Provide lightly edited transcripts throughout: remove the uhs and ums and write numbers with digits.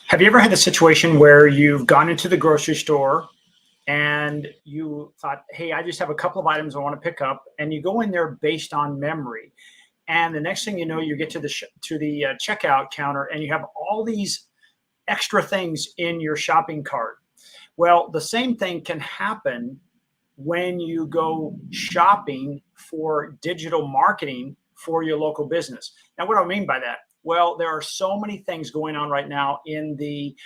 Have you ever had a situation where you've gone into the grocery store and you thought, hey, I just have a couple of items I want to pick up, and you go in there based on memory, and the next thing you know, you get to the checkout counter, and you have all these extra things in your shopping cart. Well, the same thing can happen when you go shopping for digital marketing for your local business. Now, what do I mean by that? Well, there are so many things going on right now in the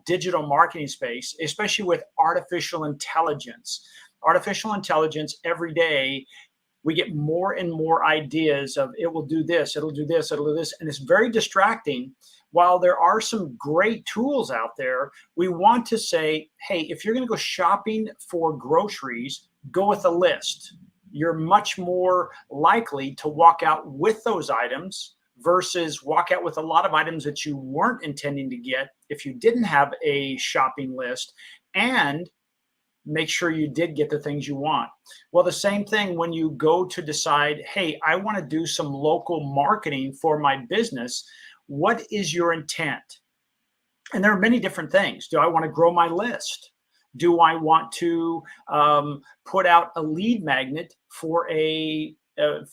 digital marketing space, especially with artificial intelligence. Artificial intelligence every day, we get more and more ideas of it will do this, it'll do this, it'll do this, and it's very distracting. While there are some great tools out there, we want to say, hey, if you're going to go shopping for groceries, go with a list. You're much more likely to walk out with those items versus walk out with a lot of items that you weren't intending to get if you didn't have a shopping list, and make sure you did get the things you want. Well, the same thing when you go to decide, hey, I want to do some local marketing for my business. What is your intent? And there are many different things. Do I want to grow my list? Do I want to put out a lead magnet for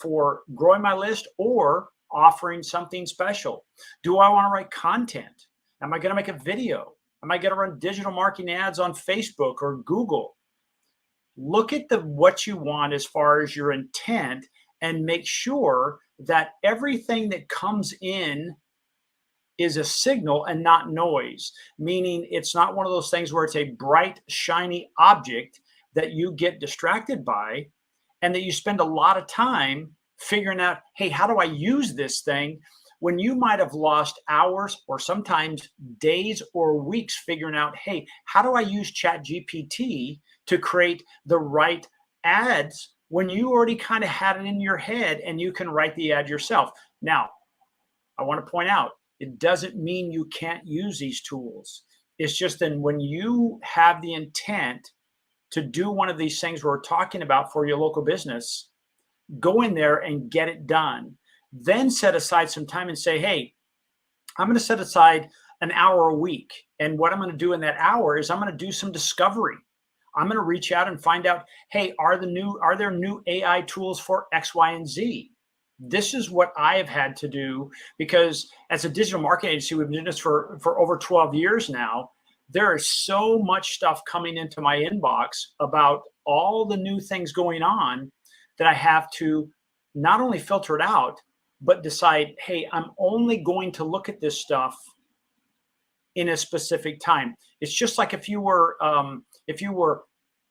for growing my list or offering something special? Do I want to write content? Am I going to make a video? Am I going to run digital marketing ads on Facebook or Google? Look at what you want as far as your intent, and make sure that everything that comes in is a signal and not noise, meaning it's not one of those things where it's a bright, shiny object that you get distracted by and that you spend a lot of time figuring out, hey, how do I use this thing? When you might have lost hours or sometimes days or weeks figuring out, hey, how do I use ChatGPT to create the right ads, when you already kind of had it in your head and you can write the ad yourself. Now, I want to point out, it doesn't mean you can't use these tools. It's just that when you have the intent to do one of these things we're talking about for your local business, go in there and get it done. Then set aside some time and say, hey, I'm going to set aside an hour a week. And what I'm going to do in that hour is I'm going to do some discovery. I'm going to reach out and find out, hey, are there new AI tools for X, Y, and Z? This is what I have had to do, because as a digital marketing agency, we've been doing this for over 12 years now. There is so much stuff coming into my inbox about all the new things going on that I have to not only filter it out, but decide, hey, I'm only going to look at this stuff in a specific time. It's just like if you were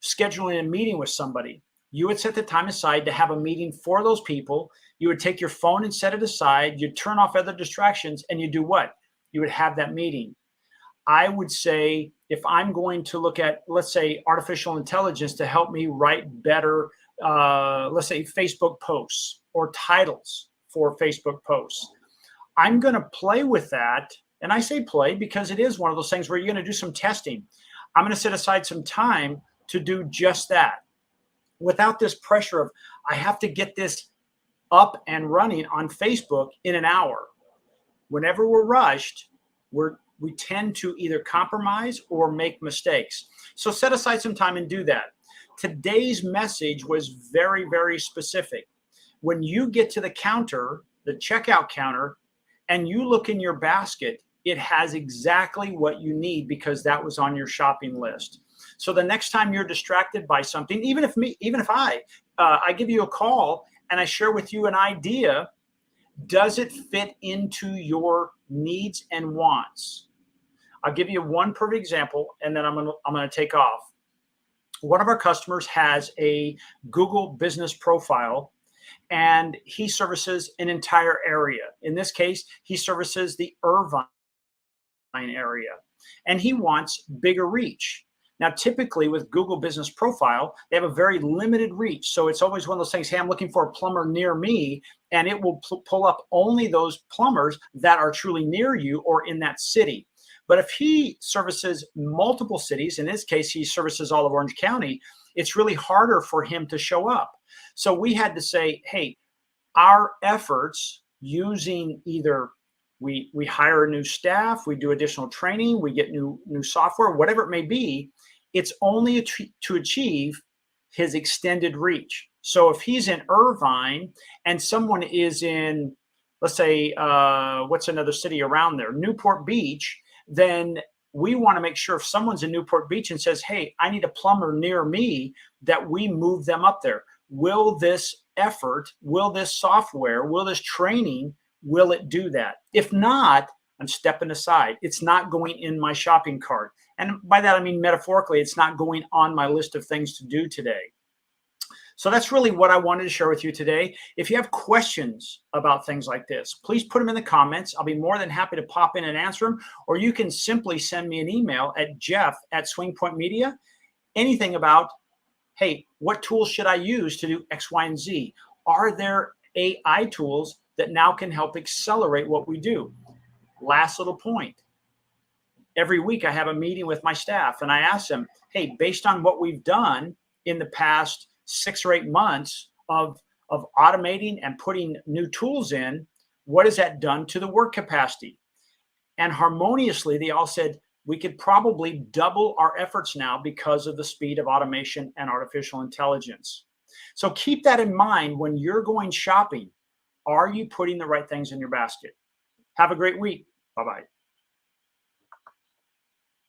scheduling a meeting with somebody, you would set the time aside to have a meeting for those people. You would take your phone and set it aside. You'd turn off other distractions, and you do what? You would have that meeting. I would say, if I'm going to look at, let's say, artificial intelligence to help me write better, let's say, Facebook posts or titles for Facebook posts, I'm going to play with that. And I say play because it is one of those things where you're going to do some testing. I'm going to set aside some time to do just that, without this pressure of, I have to get this up and running on Facebook in an hour. Whenever we're rushed, we tend to either compromise or make mistakes. So set aside some time and do that. Today's message was very, very specific. When you get to the counter, the checkout counter, and you look in your basket, it has exactly what you need because that was on your shopping list. So the next time you're distracted by something, even if I give you a call and I share with you an idea, does it fit into your needs and wants? I'll give you one perfect example, and then I'm gonna take off. One of our customers has a Google business profile, and he services an entire area. In this case, he services the Irvine area, and he wants bigger reach. Now, typically with Google Business Profile, they have a very limited reach. So it's always one of those things, hey, I'm looking for a plumber near me, and it will pull up only those plumbers that are truly near you or in that city. But if he services multiple cities, in this case, he services all of Orange County, it's really harder for him to show up. So we had to say, hey, our efforts using either we hire new staff, we do additional training, we get new software, whatever it may be. It's only to achieve his extended reach. So if he's in Irvine and someone is in, let's say, what's another city around there, Newport Beach, then we want to make sure if someone's in Newport Beach and says, hey, I need a plumber near me, that we move them up there. Will this effort, will this software, will this training, will it do that? If not, I'm stepping aside. It's not going in my shopping cart. And by that, I mean metaphorically, it's not going on my list of things to do today. So that's really what I wanted to share with you today. If you have questions about things like this, please put them in the comments. I'll be more than happy to pop in and answer them. Or you can simply send me an email at jeff@swingpointmedia. Anything about, hey, what tools should I use to do X, Y, and Z? Are there AI tools that now can help accelerate what we do? Last little point. Every week I have a meeting with my staff and I ask them, hey, based on what we've done in the past 6 or 8 months of automating and putting new tools in, what has that done to the work capacity? And harmoniously, they all said, we could probably double our efforts now because of the speed of automation and artificial intelligence. So keep that in mind when you're going shopping. Are you putting the right things in your basket? Have a great week. Bye-bye.